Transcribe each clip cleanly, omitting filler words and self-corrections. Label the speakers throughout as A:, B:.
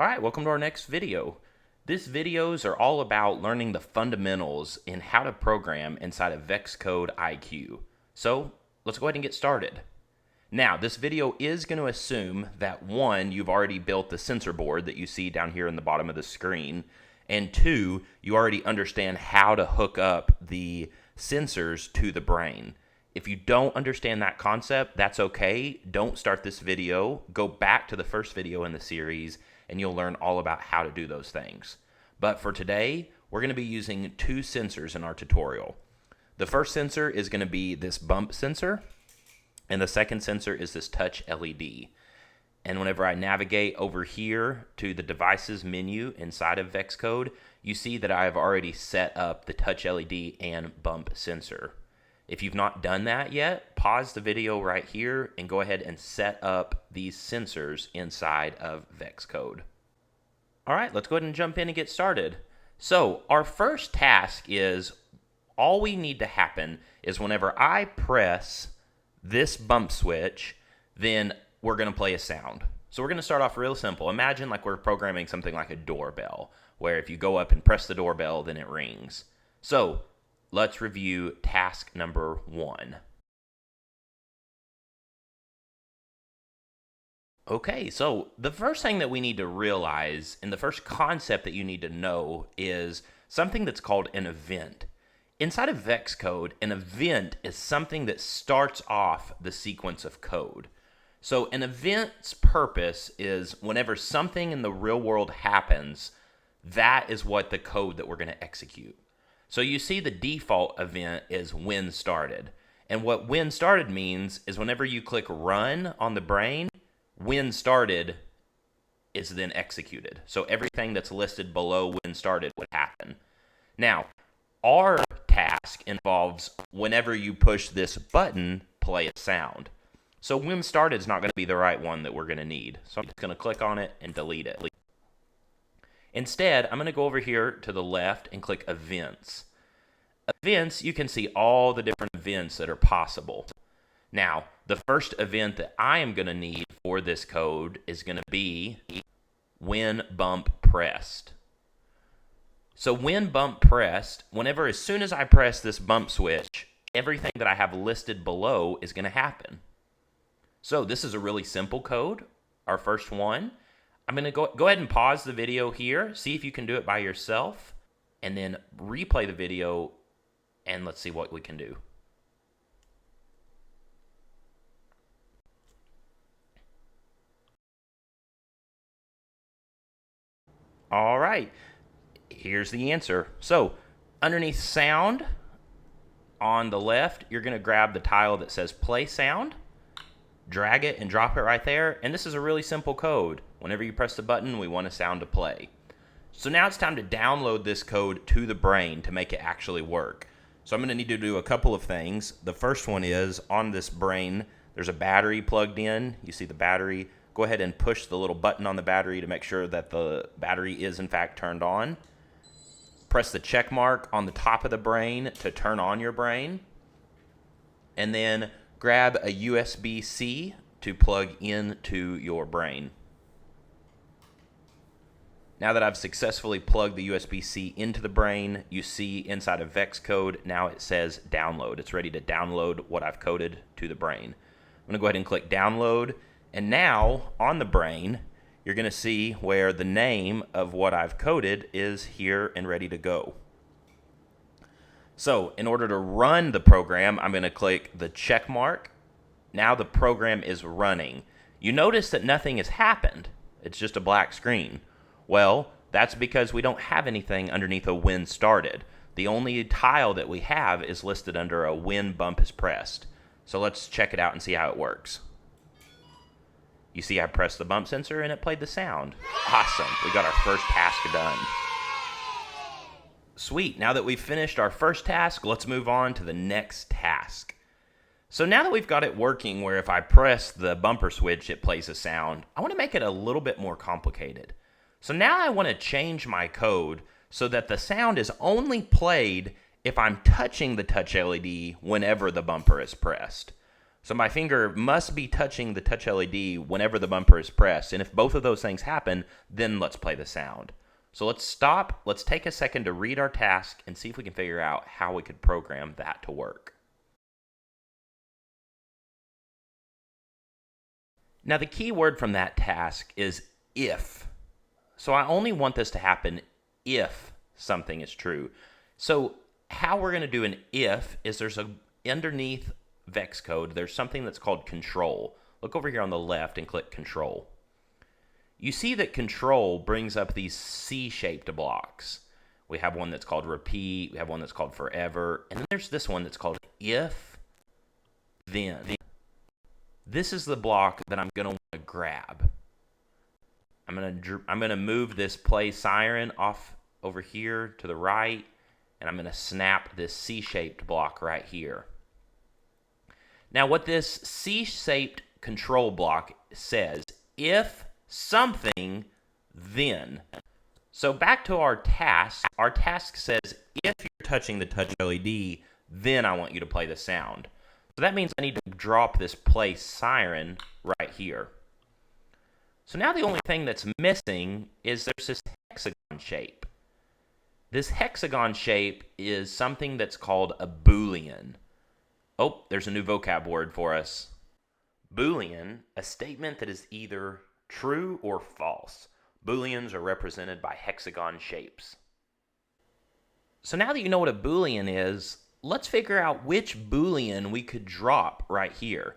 A: Alright, welcome to our next video. These videos are all about learning the fundamentals in how to program inside of VEXcode IQ. So, let's go ahead and get started. Now, this video is going to assume that 1, you've already built the sensor board that you see down here in the bottom of the screen, and 2, you already understand how to hook up the sensors to the brain. If you don't understand that concept, that's okay. Don't start this video. Go back to the first video in the series and you'll learn all about how to do those things. But for today, we're going to be using 2 sensors in our tutorial. The first sensor is going to be this bump sensor, and the second sensor is this touch LED. And whenever I navigate over here to the devices menu inside of VEXcode, you see that I have already set up the touch LED and bump sensor. If you've not done that yet, pause the video right here and go ahead and set up these sensors inside of VEXcode. All right, let's go ahead and jump in and get started. So our first task is, all we need to happen is whenever I press this bump switch, then we're going to play a sound. So we're going to start off real simple. Imagine like we're programming something like a doorbell, where if you go up and press the doorbell, then it rings. So let's review task number 1. Okay, so the first thing that we need to realize, and the first concept that you need to know, is something that's called an event. Inside of VEXcode, an event is something that starts off the sequence of code. So an event's purpose is whenever something in the real world happens, that is what the code that we're going to execute. So you see the default event is when started. And what when started means is whenever you click run on the brain, when started is then executed. So everything that's listed below when started would happen. Now, our task involves whenever you push this button, play a sound. So when started is not going to be the right one that we're going to need. So I'm just going to click on it and delete it. Instead, I'm going to go over here to the left and click events. Events, you can see all the different events that are possible. Now, the first event that I am going to need for this code is going to be when bump pressed. So when bump pressed, as soon as I press this bump switch, everything that I have listed below is going to happen. So this is a really simple code, our first one. I'm going to go ahead and pause the video here, see if you can do it by yourself, and then replay the video, and let's see what we can do. All right, here's the answer. So underneath sound on the left, you're going to grab the tile that says play sound, drag it and drop it right there, and this is a really simple code. Whenever you press the button, we want a sound to play. So now it's time to download this code to the brain to make it actually work. So I'm going to need to do a couple of things. The first one is on this brain, there's a battery plugged in. You see the battery. Go ahead and push the little button on the battery to make sure that the battery is in fact turned on. Press the check mark on the top of the brain to turn on your brain. And then grab a USB-C to plug into your brain. Now that I've successfully plugged the USB-C into the brain, you see inside of VEXcode, now it says download. It's ready to download what I've coded to the brain. I'm going to go ahead and click download. And now on the brain, you're going to see where the name of what I've coded is here and ready to go. So in order to run the program, I'm going to click the check mark. Now the program is running. You notice that nothing has happened. It's just a black screen. Well, that's because we don't have anything underneath a when started. The only tile that we have is listed under a when bump is pressed. So let's check it out and see how it works. You see I pressed the bump sensor and it played the sound. Awesome, we got our first task done. Sweet, now that we've finished our first task, let's move on to the next task. So now that we've got it working where if I press the bumper switch, it plays a sound, I want to make it a little bit more complicated. So now I want to change my code so that the sound is only played if I'm touching the touch LED whenever the bumper is pressed. So my finger must be touching the touch LED whenever the bumper is pressed. And if both of those things happen, then let's play the sound. So let's stop. Let's take a second to read our task and see if we can figure out how we could program that to work. Now the key word from that task is if. So I only want this to happen if something is true. So how we're going to do an if is there's underneath VEXcode, there's something that's called control. Look over here on the left and click control. You see that control brings up these C-shaped blocks. We have one that's called repeat, we have one that's called forever, and then there's this one that's called if, then. This is the block that I'm going to want to grab. I'm going to move this play siren off over here to the right, and I'm going to snap this C-shaped block right here. Now what this C-shaped control block says, if something, then. So back to our task. Our task says, if you're touching the touch LED, then I want you to play the sound. So that means I need to drop this play siren right here. So now the only thing that's missing is there's this hexagon shape. This hexagon shape is something that's called a Boolean. Oh, there's a new vocab word for us. Boolean, a statement that is either true or false. Booleans are represented by hexagon shapes. So now that you know what a Boolean is, let's figure out which Boolean we could drop right here.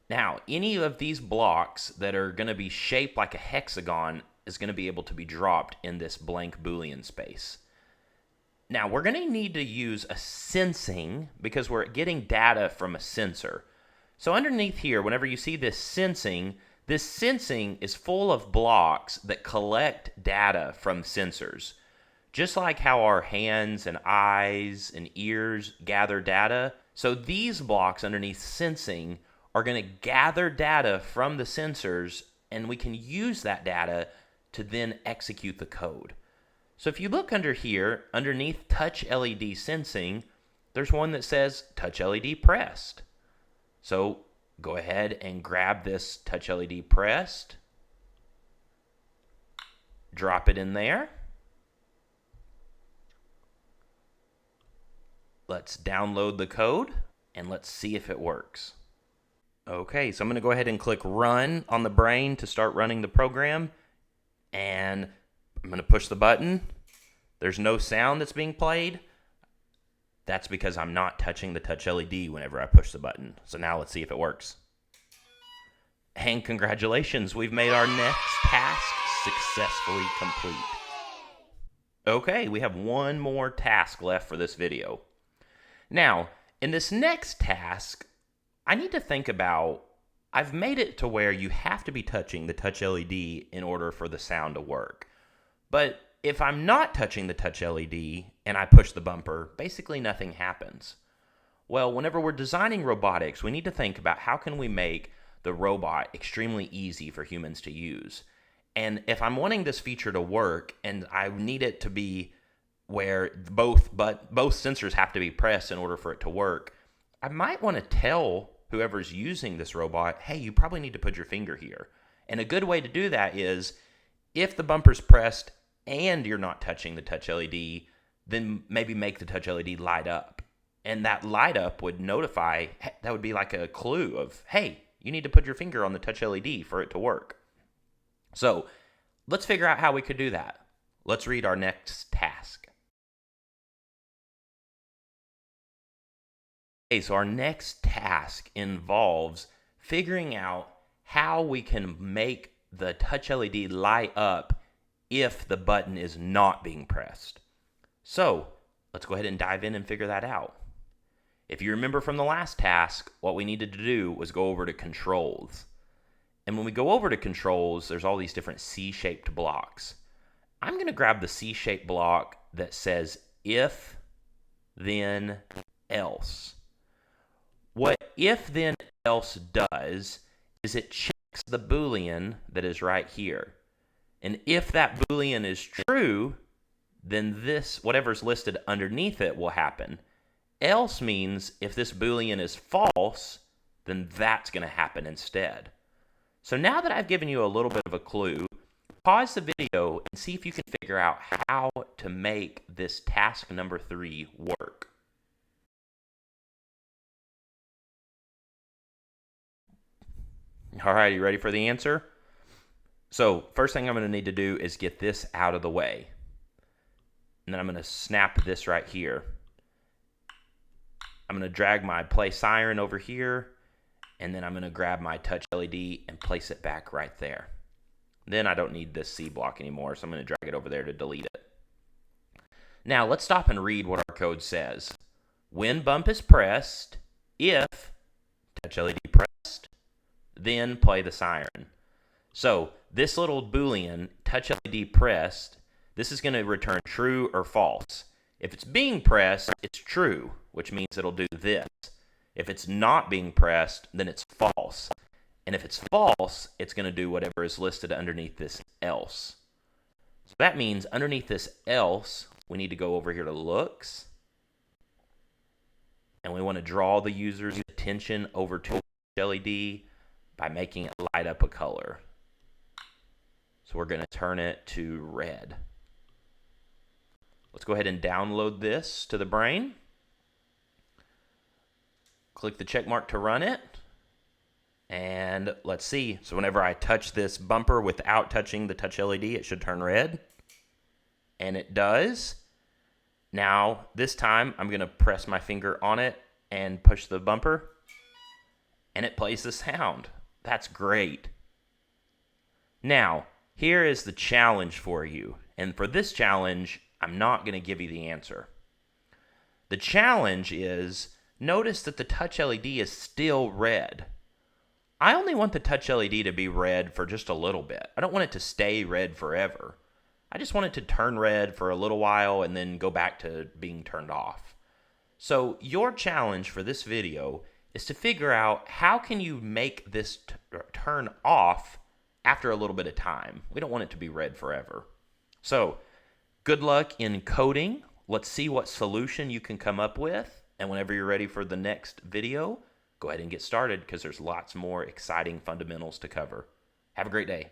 A: Now, any of these blocks that are going to be shaped like a hexagon is going to be able to be dropped in this blank Boolean space. Now, we're going to need to use a sensing because we're getting data from a sensor. So underneath here, whenever you see this sensing is full of blocks that collect data from sensors. Just like how our hands and eyes and ears gather data, so these blocks underneath sensing are going to gather data from the sensors, and we can use that data to then execute the code. So if you look under here, underneath touch LED sensing, there's one that says touch LED pressed. So go ahead and grab this touch LED pressed, drop it in there. Let's download the code and let's see if it works. Okay, so I'm going to go ahead and click run on the brain to start running the program, and I'm going to push the button. There's no sound that's being played. That's because I'm not touching the touch LED whenever I push the button. So now let's see if it works. And congratulations, we've made our next task successfully complete. Okay, we have one more task left for this video. Now, in this next task, I need to think about, I've made it to where you have to be touching the touch LED in order for the sound to work. But if I'm not touching the touch LED and I push the bumper, basically nothing happens. Well, whenever we're designing robotics, we need to think about how can we make the robot extremely easy for humans to use. And if I'm wanting this feature to work and I need it to be where both sensors have to be pressed in order for it to work, I might want to tell whoever's using this robot, hey, you probably need to put your finger here. And a good way to do that is if the bumper's pressed and you're not touching the touch LED, then maybe make the touch LED light up. And that light up would notify, that would be like a clue of, hey, you need to put your finger on the touch LED for it to work. So let's figure out how we could do that. Let's read our next task. Okay, so our next task involves figuring out how we can make the touch LED light up if the button is not being pressed. So let's go ahead and dive in and figure that out. If you remember from the last task, what we needed to do was go over to controls. And when we go over to controls, there's all these different C-shaped blocks. I'm going to grab the C-shaped block that says if, then, else. What if, then, else does is it checks the Boolean that is right here. And if that Boolean is true, then this, whatever's listed underneath it, will happen. Else means if this Boolean is false, then that's going to happen instead. So now that I've given you a little bit of a clue, pause the video and see if you can figure out how to make this task number 3 work. All right, you ready for the answer? So first thing I'm going to need to do is get this out of the way. And then I'm going to snap this right here. I'm going to drag my play siren over here, and then I'm going to grab my touch LED and place it back right there. Then I don't need this C block anymore, so I'm going to drag it over there to delete it. Now let's stop and read what our code says. When bump is pressed, if touch LED pressed, then play the siren. So this little Boolean, touch LED pressed, this is going to return true or false. If it's being pressed, it's true, which means it'll do this. If it's not being pressed, then it's false. And if it's false, it's going to do whatever is listed underneath this else. So that means underneath this else, we need to go over here to looks. And we want to draw the user's attention over to LED by making it light up a color. So we're going to turn it to red. Let's go ahead and download this to the brain. Click the check mark to run it. And let's see. So whenever I touch this bumper without touching the touch LED, it should turn red. And it does. Now, this time, I'm going to press my finger on it and push the bumper. And it plays the sound. That's great. Now, here is the challenge for you. And for this challenge, I'm not going to give you the answer. The challenge is, notice that the touch LED is still red. I only want the touch LED to be red for just a little bit. I don't want it to stay red forever. I just want it to turn red for a little while and then go back to being turned off. So your challenge for this video is to figure out how can you make this turn off after a little bit of time. We don't want it to be red forever. So good luck in coding. Let's see what solution you can come up with. And whenever you're ready for the next video, go ahead and get started because there's lots more exciting fundamentals to cover. Have a great day.